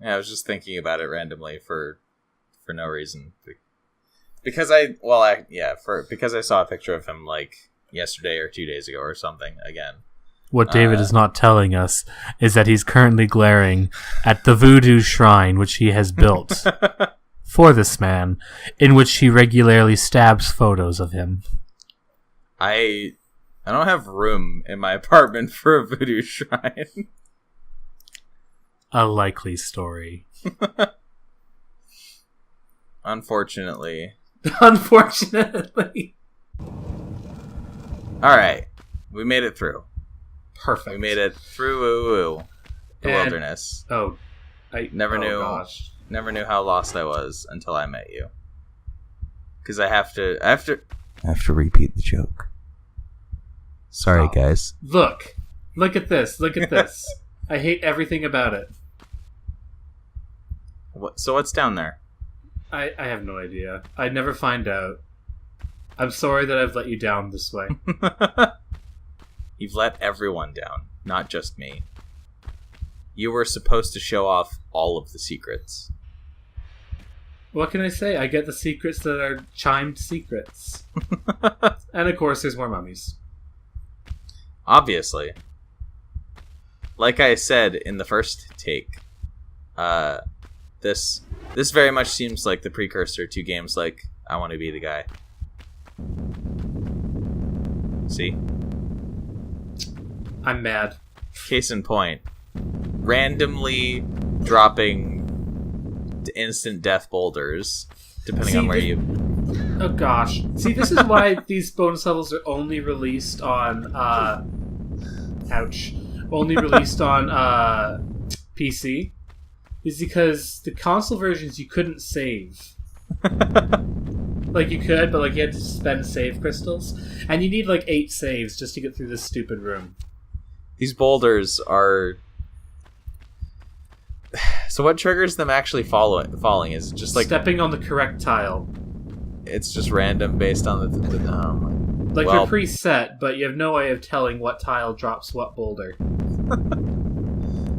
Yeah, I was just thinking about it randomly for no reason. Because because I saw a picture of him like yesterday or 2 days ago or something again. What David is not telling us is that he's currently glaring at the voodoo shrine which he has built for this man, in which he regularly stabs photos of him. I don't have room in my apartment for a voodoo shrine. A likely story. Unfortunately. Unfortunately. Alright. We made it through. Perfect. We made it through the wilderness. I never knew how lost I was until I met you. Because I have to repeat the joke. Sorry, guys. Look at this. I hate everything about it. So what's down there? I have no idea. I'd never find out. I'm sorry that I've let you down this way. You've let everyone down, not just me. You were supposed to show off all of the secrets. What can I say? I get the secrets that are chimed secrets. And of course, there's more mummies. Obviously. Like I said in the first take, this very much seems like the precursor to games like I Want to Be the Guy. See? I'm mad. Case in point. Randomly dropping instant death boulders, depending on where you... Oh gosh. See, this is why these bonus levels are only released on, Only released on, PC. Is because the console versions you couldn't save. Like, you could, but, like, you had to spend save crystals. And you need, like, 8 saves just to get through this stupid room. These boulders are... So what triggers them actually falling? Is it just, like... Stepping on the correct tile. It's just random based on the Like, they're preset, but you have no way of telling what tile drops what boulder.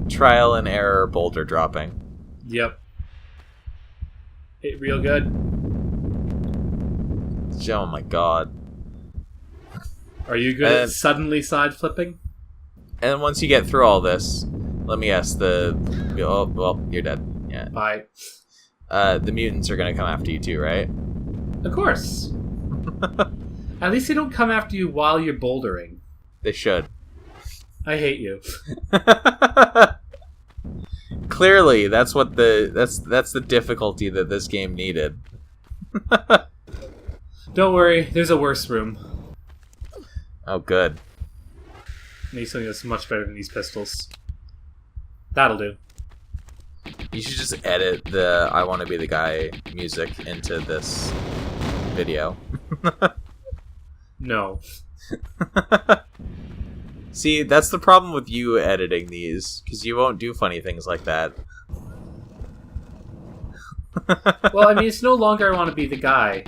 Trial and error boulder dropping. Yep. Real good. Oh my god. Are you good at suddenly side flipping? And once you get through all this, let me guess, you're dead. Yeah. Bye. The mutants are gonna come after you too, right? Of course. At least they don't come after you while you're bouldering. They should. I hate you. Clearly, that's the difficulty that this game needed. Don't worry, there's a worse room. Oh, good. I need something that's much better than these pistols. That'll do. You should just edit the I Want to Be the Guy music into this video. No. See, that's the problem with you editing these, because you won't do funny things like that. Well, I mean, it's no longer I Want to Be the Guy.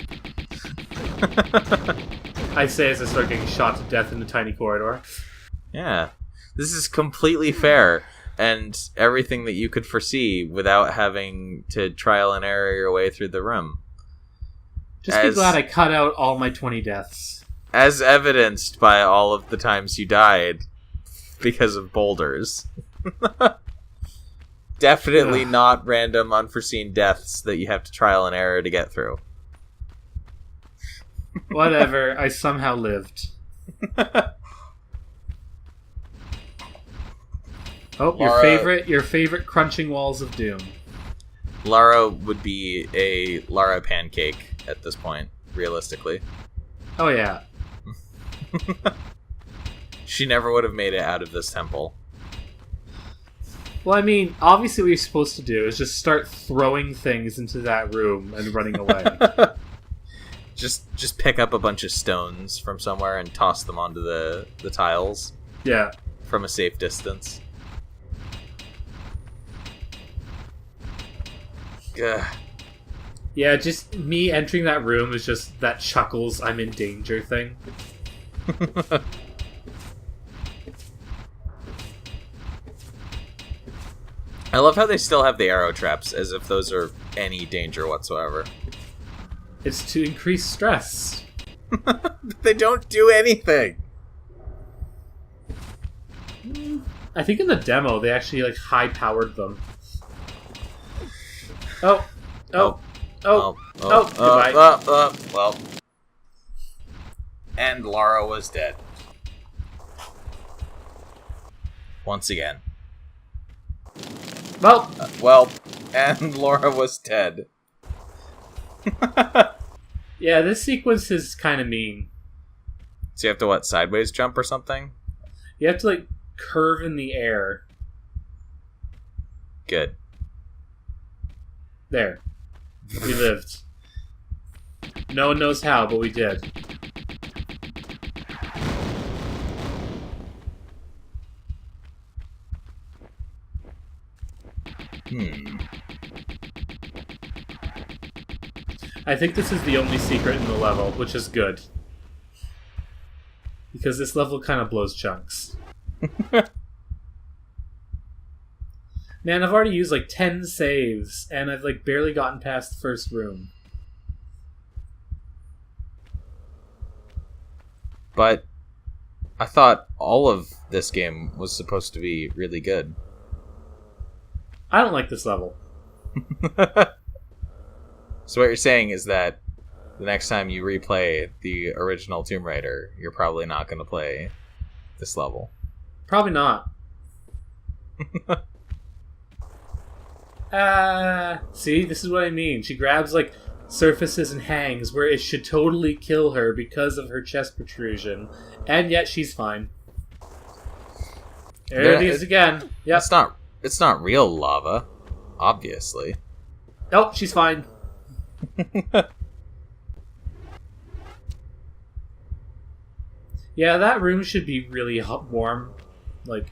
I'd say as I start getting shot to death in the tiny corridor. Yeah. This is completely fair, and everything that you could foresee without having to trial and error your way through the room. Just be glad I cut out all my 20 deaths. As evidenced by all of the times you died because of boulders. Definitely not random, unforeseen deaths that you have to trial and error to get through. Whatever, I somehow lived. Oh, your favorite crunching walls of doom. Lara would be a Lara pancake at this point, realistically. Oh yeah. She never would have made it out of this temple. Well, I mean, obviously what you're supposed to do is just start throwing things into that room and running away. Just pick up a bunch of stones from somewhere and toss them onto the tiles. Yeah. From a safe distance. Ugh. Yeah, just me entering that room is just that chuckles I'm in danger thing. I love how they still have the arrow traps, as if those are any danger whatsoever. It's to increase stress. They don't do anything. I think in the demo they actually like high-powered them. Oh, goodbye. Well. And Lara was dead. Once again. Well, And Laura was dead. yeah, this sequence is kind of mean. So you have to, what, sideways jump or something? You have to, like, curve in the air. Good. There. We lived. No one knows how, but we did. I think this is the only secret in the level, which is good. Because this level kind of blows chunks. Man, I've already used like 10 saves, and I've like barely gotten past the first room. But I thought all of this game was supposed to be really good. I don't like this level. So what you're saying is that the next time you replay the original Tomb Raider, you're probably not going to play this level. Probably not. See, this is what I mean. She grabs, like, surfaces and hangs where it should totally kill her because of her chest protrusion, and yet she's fine. There it is again. Yep. It's not real lava, obviously. Nope, she's fine. Yeah, that room should be really warm. Like,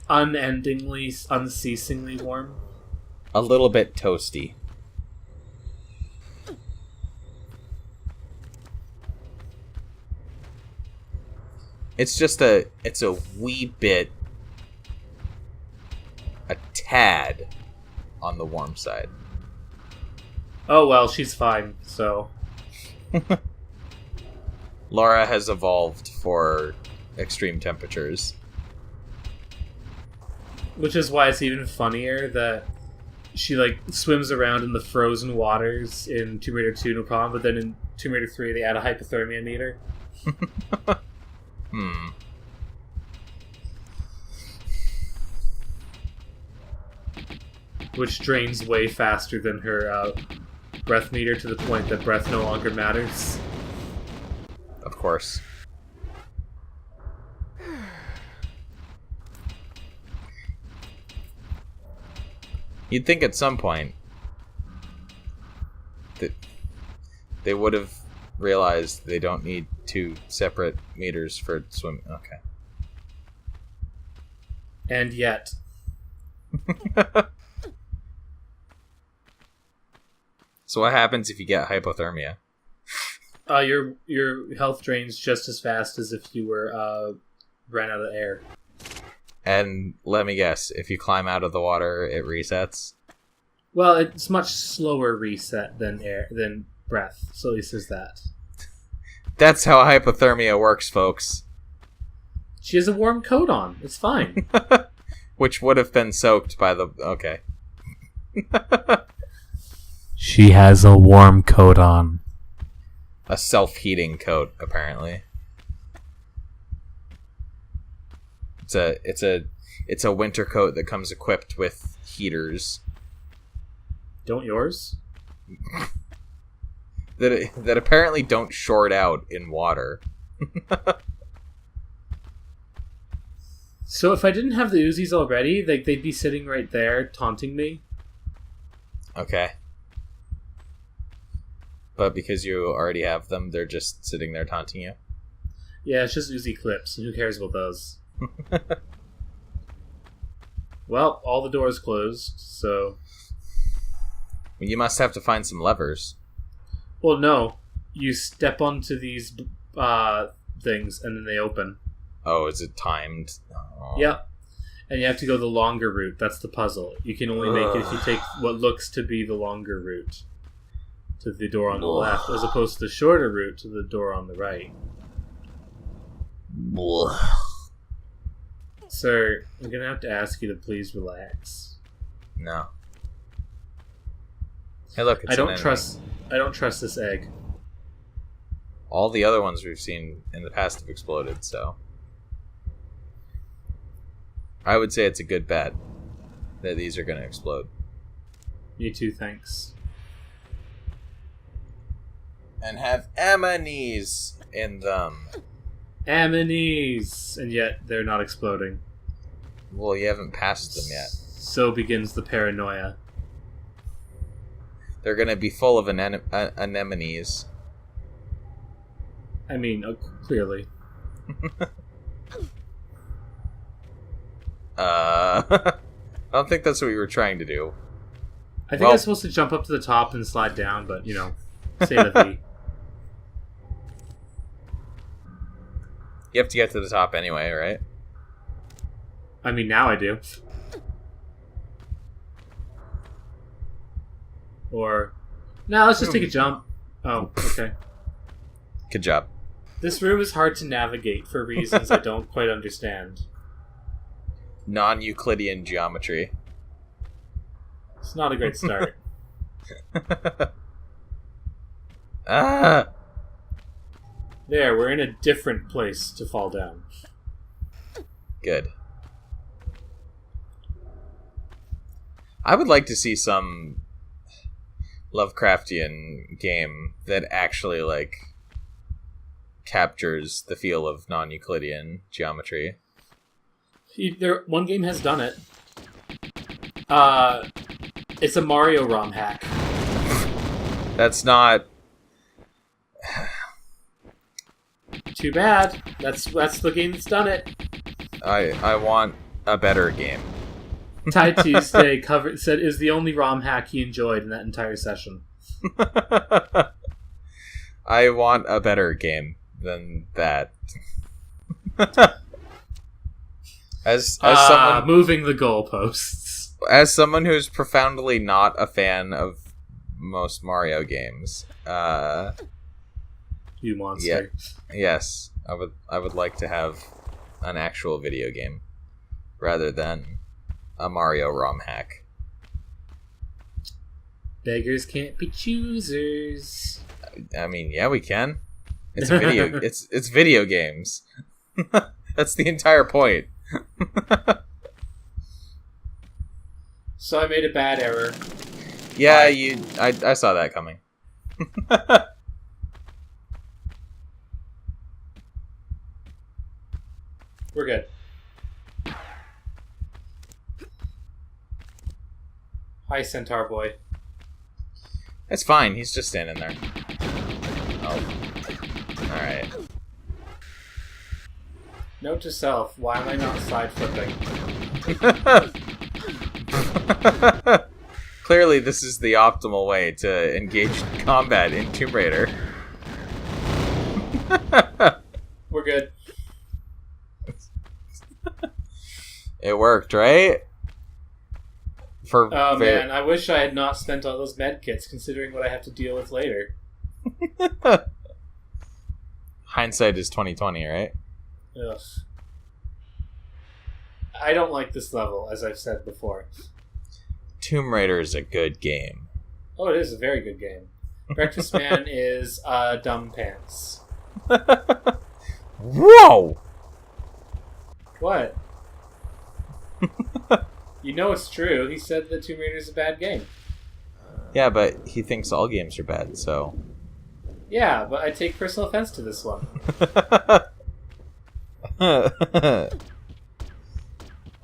unendingly, unceasingly warm. A little bit toasty. It's a wee bit, a tad on the warm side. Oh well, she's fine, so. Laura has evolved for extreme temperatures. Which is why it's even funnier that she, like, swims around in the frozen waters in Tomb Raider 2, no problem, but then in Tomb Raider 3 they add a hypothermia meter. Which drains way faster than her breath meter to the point that breath no longer matters. Of course. You'd think at some point that they would have realized they don't need 2 separate meters for swimming. Okay. And yet. So what happens if you get hypothermia? Your health drains just as fast as if you were ran out of air. And let me guess, if you climb out of the water, it resets? Well, it's much slower reset than breath, so at least there's that. That's how hypothermia works, folks. She has a warm coat on. It's fine. Which would have been soaked by the... Okay. She has a warm coat on. A self-heating coat, apparently. It's a winter coat that comes equipped with heaters. Don't yours? that apparently don't short out in water. So if I didn't have the Uzis already, they'd be sitting right there taunting me. Okay. But because you already have them, they're just sitting there taunting you? Yeah, it's just Uzi clips, and who cares about those? Well, all the doors closed, so... You must have to find some levers. Well, no. You step onto these things, and then they open. Oh, is it timed? Oh. Yep. And you have to go the longer route. That's the puzzle. You can only make it if you take what looks to be the longer route to the door on the left, as opposed to the shorter route to the door on the right. Sir, I'm going to have to ask you to please relax. No. Hey, look, it's I don't trust this egg. All the other ones we've seen in the past have exploded, so I would say it's a good bet that these are going to explode. Me too, thanks. And have amanies in them. Amanies! And yet, they're not exploding. Well, you haven't passed them yet. So begins the paranoia. They're going to be full of anemones. I mean, clearly. I don't think that's what we were trying to do. I think I was supposed to jump up to the top and slide down, but, you know, say the V. You have to get to the top anyway, right? I mean, now I do. Or... No, let's just take a jump. Oh, okay. Good job. This room is hard to navigate for reasons I don't quite understand. Non-Euclidean geometry. It's not a great start. Ah! There, we're in a different place to fall down. Good. I would like to see some Lovecraftian game that actually, like, captures the feel of non-Euclidean geometry. One game has done it. It's a Mario ROM hack. That's not... Too bad. That's the game that's done it. I want a better game. Ty Tuesday said is the only ROM hack he enjoyed in that entire session. I want a better game than that. As someone moving the goalposts. As someone who's profoundly not a fan of most Mario games, you monster. Yeah, yes, I would like to have an actual video game rather than a Mario ROM hack. Beggars can't be choosers. I mean, yeah, we can. It's a video. it's video games. That's the entire point. So I made a bad error. Yeah, I saw that coming. We're good. Hi, Centaur Boy. It's fine. He's just standing there. Oh. Alright. Note to self, why am I not side flipping? Clearly, this is the optimal way to engage in combat in Tomb Raider. We're good. It worked, right? Man, I wish I had not spent all those med kits, considering what I have to deal with later. Hindsight is 20/20, right? Ugh. I don't like this level, as I've said before. Tomb Raider is a good game. Oh, it is a very good game. Breakfast Man is dumb pants. Whoa! What? You know it's true. He said that Tomb Raider is a bad game. Yeah, but he thinks all games are bad, so... Yeah, but I take personal offense to this one.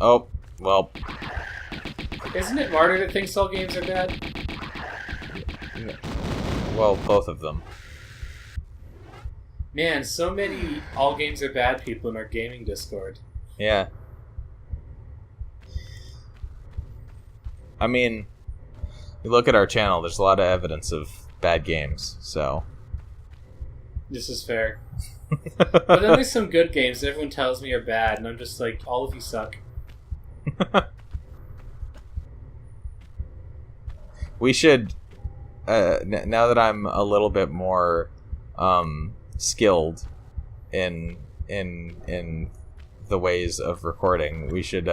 Oh, well... Isn't it Martyr that thinks all games are bad? Well, both of them. Man, so many all games are bad people in our gaming Discord. Yeah. I mean, you look at our channel, there's a lot of evidence of bad games, so... This is fair. But then there's some good games that everyone tells me are bad, and I'm just like, all of you suck. We should, now that I'm a little bit more skilled in the ways of recording, we should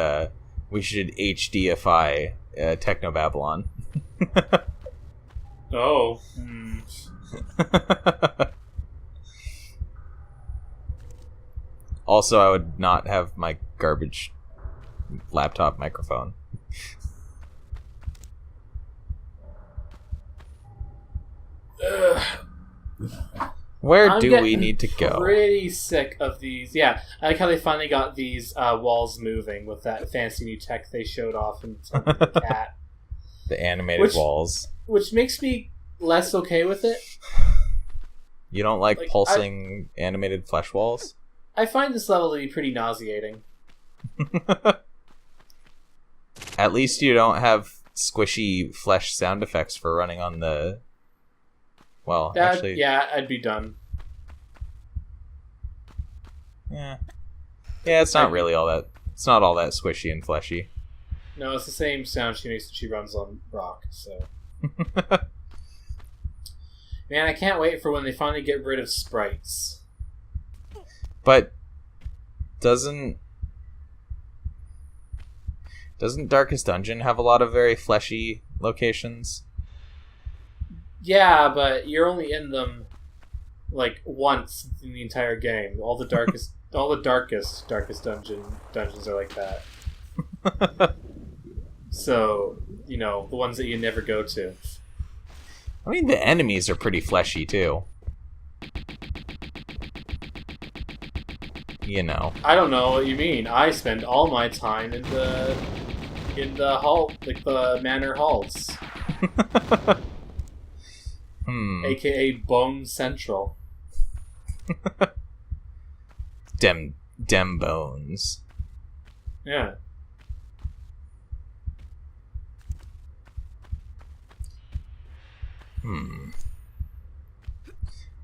HDify Technobabylon. Oh. Also, I would not have my garbage laptop microphone. Where do we need to go? Pretty sick of these. Yeah, I like how they finally got these walls moving with that fancy new tech they showed off in the cat. The animated walls. Which makes me less okay with it. You don't like pulsing animated flesh walls? I find this level to be pretty nauseating. At least you don't have squishy flesh sound effects for running on the... Well, actually... Yeah, I'd be done. Yeah. Yeah, it's not really all that... It's not all that squishy and fleshy. No, it's the same sound she makes when she runs on rock, so... Man, I can't wait for when they finally get rid of sprites. But... Doesn't Darkest Dungeon have a lot of very fleshy locations? Yeah, but you're only in them like once in the entire game. All the darkest dungeons are like that. So, you know, the ones that you never go to. I mean, the enemies are pretty fleshy too. You know. I don't know what you mean. I spend all my time in the hall, like the manor halls. AKA Bone Central. Dem bones. Yeah.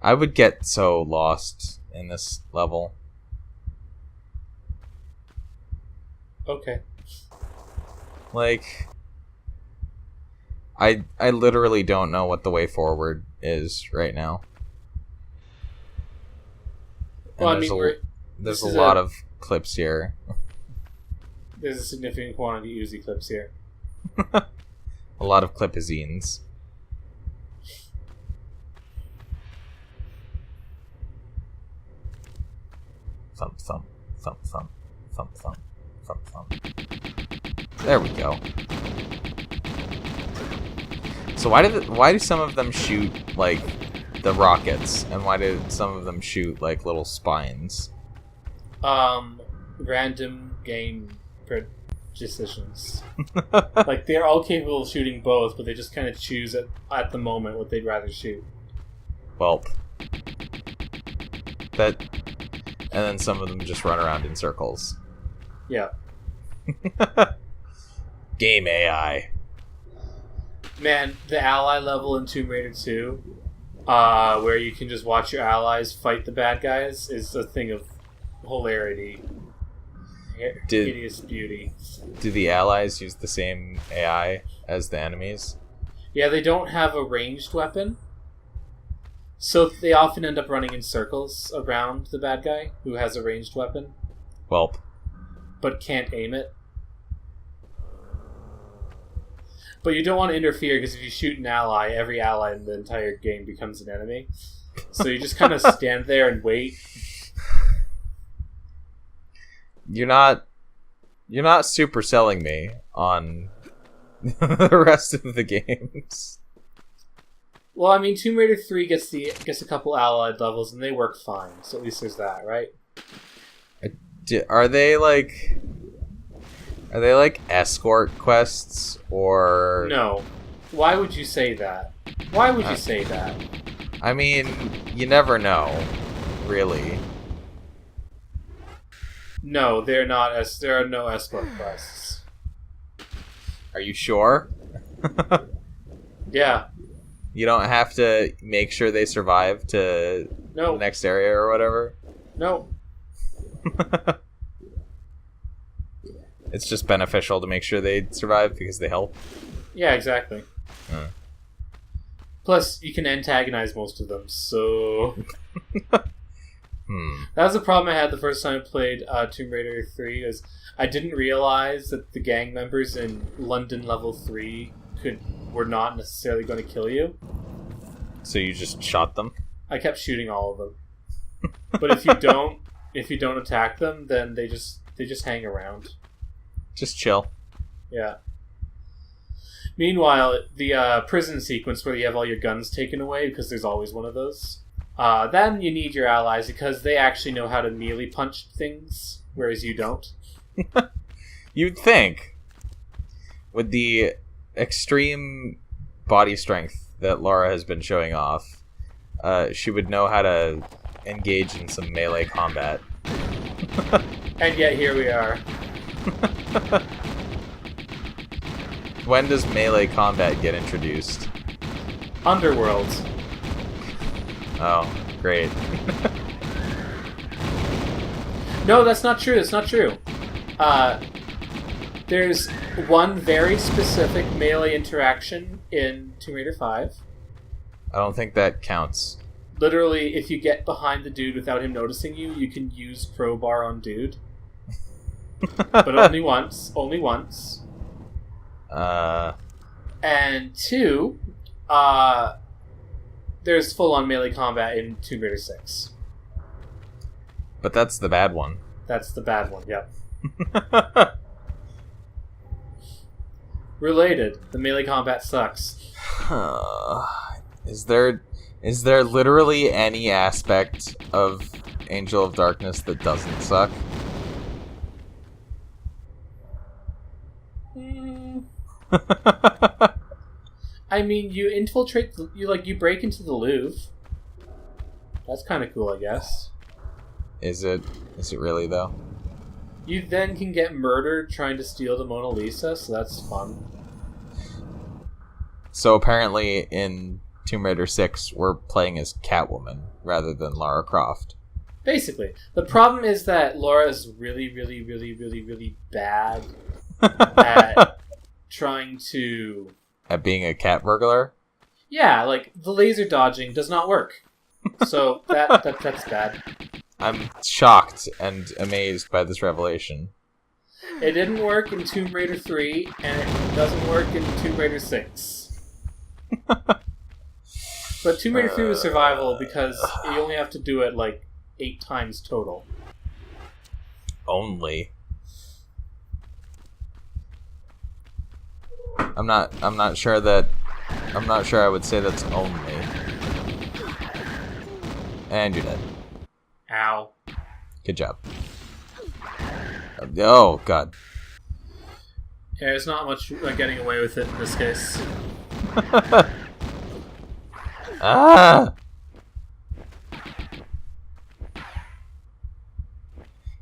I would get so lost in this level. Okay. Like, I literally don't know what the way forward is right now. Well, I mean, there's a lot of clips here. There's a significant quantity of Uzi clips here. A lot of clipazines. Thump, thump, thump, thump, thump, thump, thump, thump. There we go. So why do some of them shoot like the rockets, and why do some of them shoot like little spines? Random game decisions. Like, they're all capable of shooting both, but they just kind of choose at the moment what they'd rather shoot. Well, that, and then some of them just run around in circles. Yeah. Game AI. Man, the ally level in Tomb Raider 2, where you can just watch your allies fight the bad guys, is a thing of hilarity. Hideous beauty. Do the allies use the same AI as the enemies? Yeah, they don't have a ranged weapon, so they often end up running in circles around the bad guy who has a ranged weapon. Well, but can't aim it. But you don't want to interfere, because if you shoot an ally, every ally in the entire game becomes an enemy. So you just kind of stand there and wait. You're not super selling me on the rest of the games. Well, I mean, Tomb Raider 3 gets a couple allied levels, and they work fine. So at least there's that, right? Are they like escort quests, or no? Why would you say that? Why would you say that? I mean, you never know, really. No, they're not. There are no escort quests. Are you sure? Yeah. You don't have to make sure they survive to the next area or whatever? No. It's just beneficial to make sure they survive because they help. Yeah, exactly. Plus, you can antagonize most of them, so... That was the problem I had the first time I played Tomb Raider 3, is I didn't realize that the gang members in London Level 3 were not necessarily going to kill you. So you just shot them? I kept shooting all of them. But if you don't attack them, then they just hang around. Just chill. Yeah. Meanwhile, the prison sequence where you have all your guns taken away, because there's always one of those, then you need your allies because they actually know how to melee punch things, whereas you don't. You'd think, with the extreme body strength that Laura has been showing off, she would know how to engage in some melee combat. And yet here we are. When does melee combat get introduced? Underworld. Oh, great. No, that's not true. That's not true. There's one very specific melee interaction in Tomb Raider 5. I don't think that counts. Literally, if you get behind the dude without him noticing you, you can use crowbar on dude. But only once. Only once. And 2, there's full-on melee combat in Tomb Raider 6. But that's the bad one. That's the bad one, yep. Related, the melee combat sucks. Is there literally any aspect of Angel of Darkness that doesn't suck? I mean, you infiltrate, you break into the Louvre. That's kind of cool, I guess. Is it really, though? You then can get murdered trying to steal the Mona Lisa, so that's fun. So apparently in Tomb Raider 6, we're playing as Catwoman rather than Lara Croft. Basically. The problem is that Laura is really, really, really, really, really bad at trying to... At being a cat burglar? Yeah, like, the laser dodging does not work. So that's bad. I'm shocked and amazed by this revelation. It didn't work in Tomb Raider 3, and it doesn't work in Tomb Raider 6. But Tomb Raider 3 was survival because you only have to do it, 8 times total. Only. I'm not sure I would say that's only. And you're dead. Ow. Good job. Oh, God. Yeah, there's not much getting away with it in this case. Ah!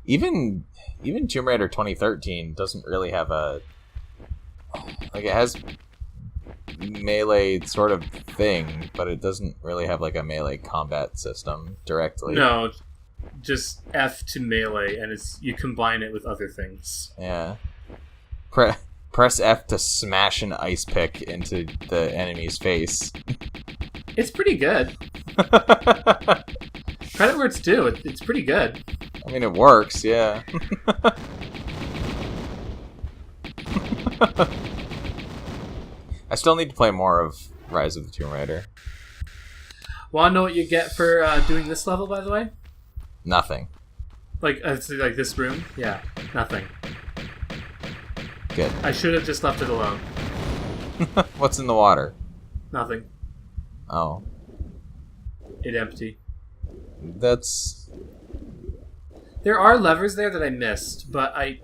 Even Tomb Raider 2013 doesn't really have a... it has melee sort of thing, but it doesn't really have a melee combat system directly. No, just F to melee, and you combine it with other things. Yeah. Press F to smash an ice pick into the enemy's face. It's pretty good. Credit where it's due. It's pretty good. I mean, it works, yeah. I still need to play more of Rise of the Tomb Raider. Want to know what you get for doing this level, by the way? Nothing. Like this room? Yeah, nothing. Good. I should have just left it alone. What's in the water? Nothing. Oh. It empty. That's... There are levers there that I missed, but I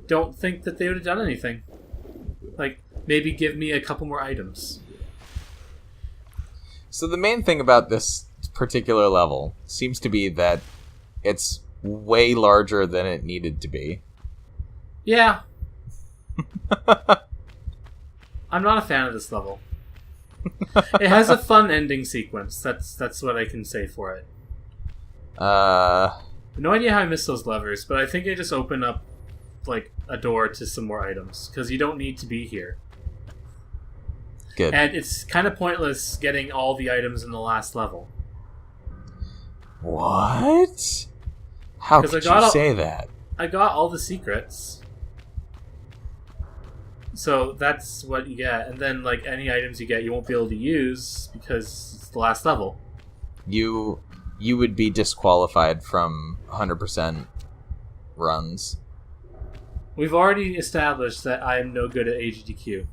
don't think that they would have done anything. Maybe give me a couple more items. So the main thing about this particular level seems to be that it's way larger than it needed to be. Yeah. I'm not a fan of this level. It has a fun ending sequence. That's what I can say for it. No idea how I missed those levers, but I think they just open up a door to some more items, because you don't need to be here. Good. And it's kind of pointless getting all the items in the last level. What? How could you say that? I got all the secrets. So that's what you get. And then, like, any items you get, you won't be able to use because it's the last level. You would be disqualified from 100% runs. We've already established that I am no good at AGDQ.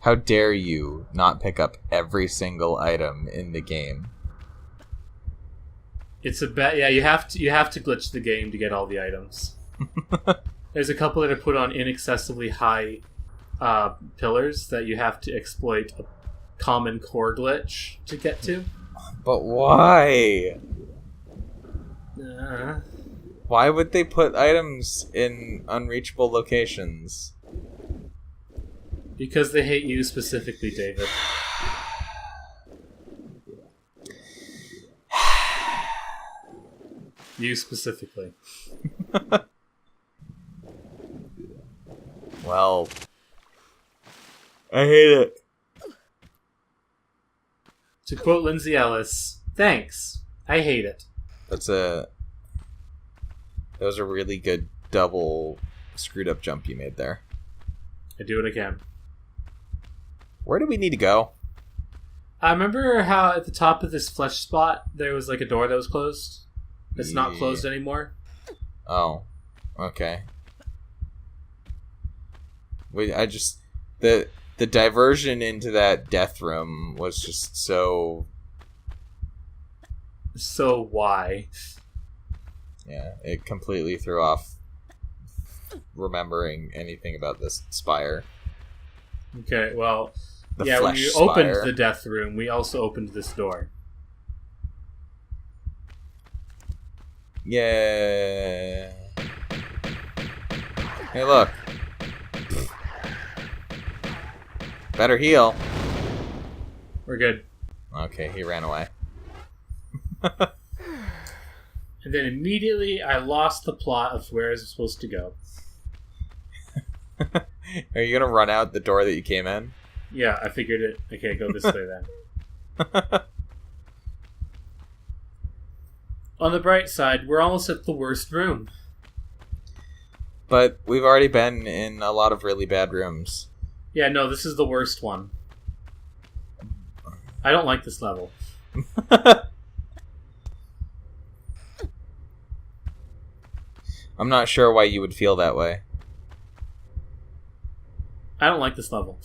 How dare you not pick up every single item in the game? It's a bet. Yeah, you have to glitch the game to get all the items. There's a couple that are put on inaccessibly high pillars that you have to exploit a common core glitch to get to. But why? Why would they put items in unreachable locations? Because they hate you specifically, David. You specifically. Well, I hate it. To quote Lindsay Ellis, thanks. I hate it. That was a really good double screwed up jump you made there. I do it again. Where do we need to go? I remember how at the top of this flesh spot there was like a door that was closed. It's not closed anymore. Oh, okay. The diversion into that death room was just so. So why? Yeah, it completely threw off remembering anything about this spire. Okay, well, The when flesh you spire. opened the death room, we also opened this door. Yeah. Hey, look. Better heal. We're good. Okay, he ran away. And then immediately I lost the plot of where I was supposed to go. Are you gonna run out the door that you came in? Yeah, I figured it. Okay, go this way then. On the bright side, we're almost at the worst room. But we've already been in a lot of really bad rooms. Yeah, no, this is the worst one. I don't like this level. I'm not sure why you would feel that way. I don't like this level.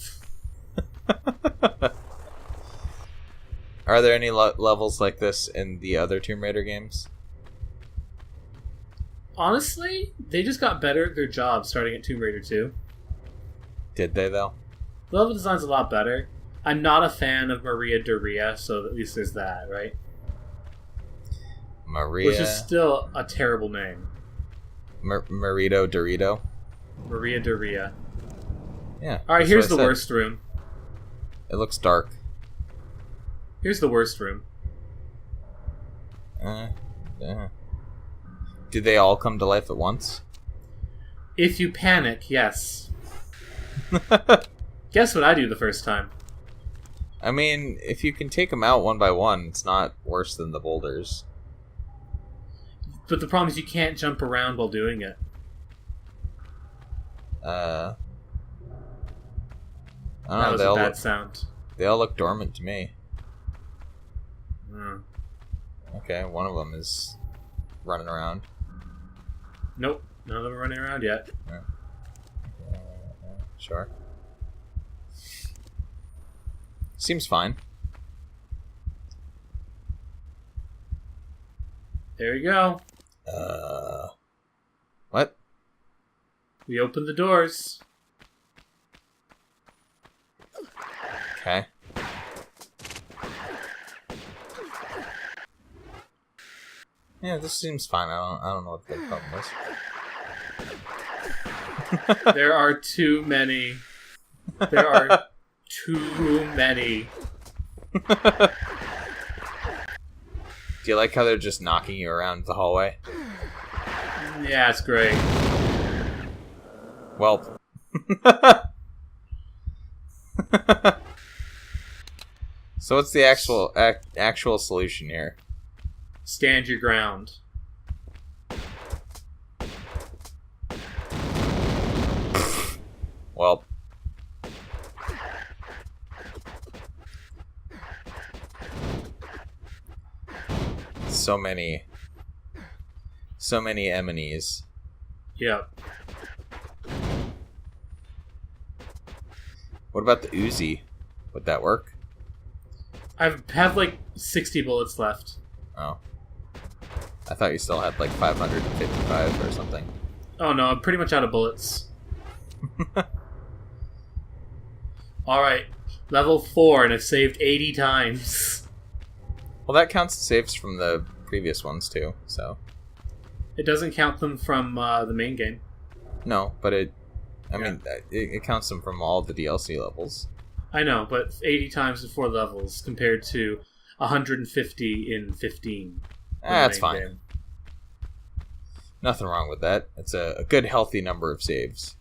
Are there any levels like this in the other Tomb Raider games? Honestly, they just got better at their job starting at Tomb Raider 2. Did they, though? The level design's a lot better. I'm not a fan of Maria Doria, so at least there's that, right? Maria... Which is still a terrible name. Marito Dorito? Maria Doria. Yeah. Alright, here's the worst room. It looks dark. Here's the worst room. Do they all come to life at once? If you panic, yes. Guess what I do the first time? I mean, if you can take them out one by one, it's not worse than the boulders. But the problem is you can't jump around while doing it. I don't That know, was a bad sound. They all look dormant to me. Mm. Okay, one of them is running around. Nope, none of them are running around yet. Sure. Seems fine. There you go. What? We opened the doors. Okay. Yeah, this seems fine. I don't know what the problem is. There are too many. There are too many. Do you like how they're just knocking you around the hallway? Yeah, it's great. Well. So what's the actual solution here? Stand your ground. Well. So many enemies. Yep. What about the Uzi? Would that work? I have like 60 bullets left. Oh. I thought you still had like 555 or something. Oh no, I'm pretty much out of bullets. Alright, level 4, and I've saved 80 times. Well, that counts the saves from the previous ones too, so... It doesn't count them from the main game. No, but it counts them from all the DLC levels. I know, but 80 times in 4 levels compared to 150 in 15. That's fine. Game. Nothing wrong with that. It's a good, healthy number of saves.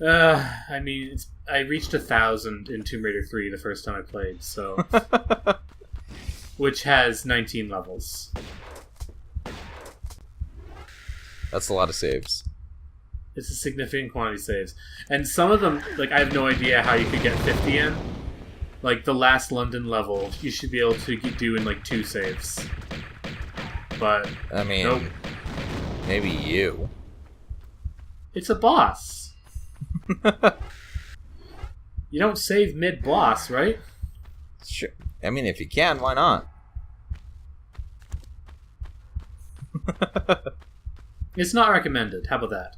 I mean, I reached 1,000 in Tomb Raider 3 the first time I played, so... Which has 19 levels. That's a lot of saves. It's a significant quantity of saves. And some of them, like, I have no idea how you could get 50 in. Like, the last London level, you should be able to do in, like, 2 saves. But, I mean, nope. Maybe you. It's a boss. You don't save mid-boss, right? Sure. I mean, if you can, why not? It's not recommended. How about that?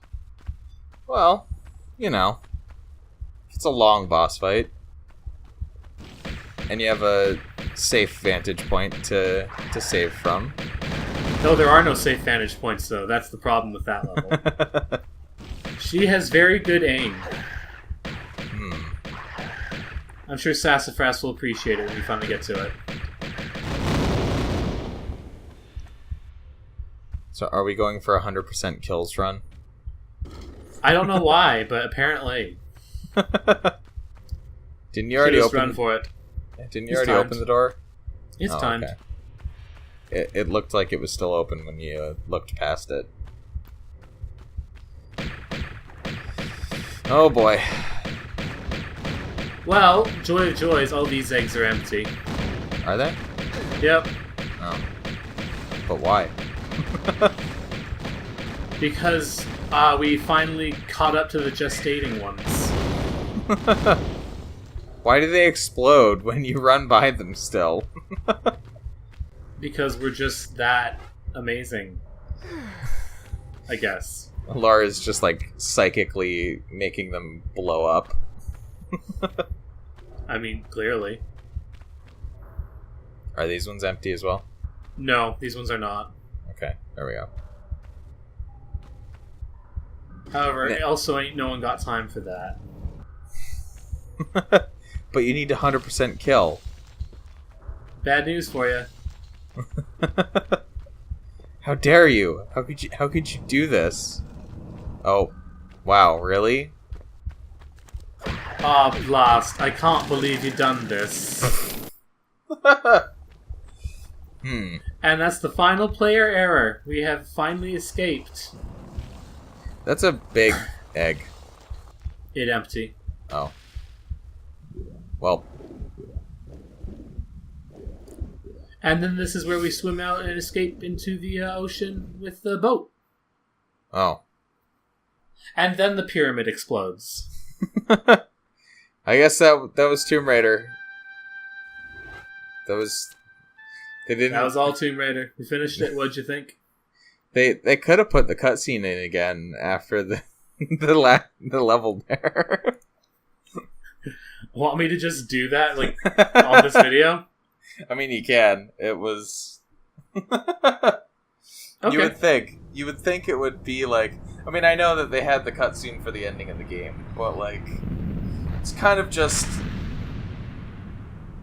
Well, you know. It's a long boss fight. And you have a safe vantage point to save from. No, there are no safe vantage points, though. That's the problem with that level. She has very good aim. I'm sure Sassafras will appreciate it when we finally get to it. So are we going for 100% kills run? I don't know why, but apparently. Didn't you already run for it? Didn't you already open the door? It's timed. Okay. It looked like it was still open when you looked past it. Oh boy. Well, joy of joys, all these eggs are empty. Are they? Yep. Oh. But why? Because we finally caught up to the gestating ones. Why do they explode when you run by them still? Because we're just that amazing. I guess. Laura's just like psychically making them blow up. I mean, clearly. Are these ones empty as well? No, these ones are not. Okay, there we go. However, also ain't no one got time for that. But you need to 100% kill. Bad news for you. How dare you? How could you do this? Oh, wow, really? Ah, blast. I can't believe you done this. And that's the final player error. We have finally escaped. That's a big egg. It empty. Oh. Well. And then this is where we swim out and escape into the ocean with the boat. Oh. And then the pyramid explodes. I guess that was Tomb Raider. That was all Tomb Raider. We finished it. What'd you think? They could have put the cutscene in again after the level there. Want me to just do that, like, on this video? I mean, you can. It was. Okay. You would think it would be like. I mean, I know that they had the cutscene for the ending of the game, but like, it's kind of just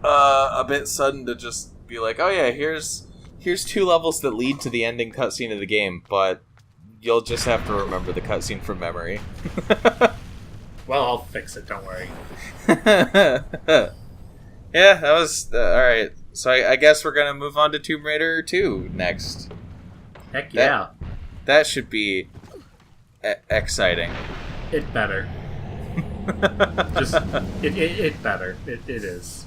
a bit sudden to just be like, oh yeah, here's here's 2 levels that lead to the ending cutscene of the game, but you'll just have to remember the cutscene from memory. Well, I'll fix it, don't worry. Yeah, that was... alright. So I guess we're gonna move on to Tomb Raider 2 next. Heck yeah. That should be... exciting. It better. Just... It better. It is.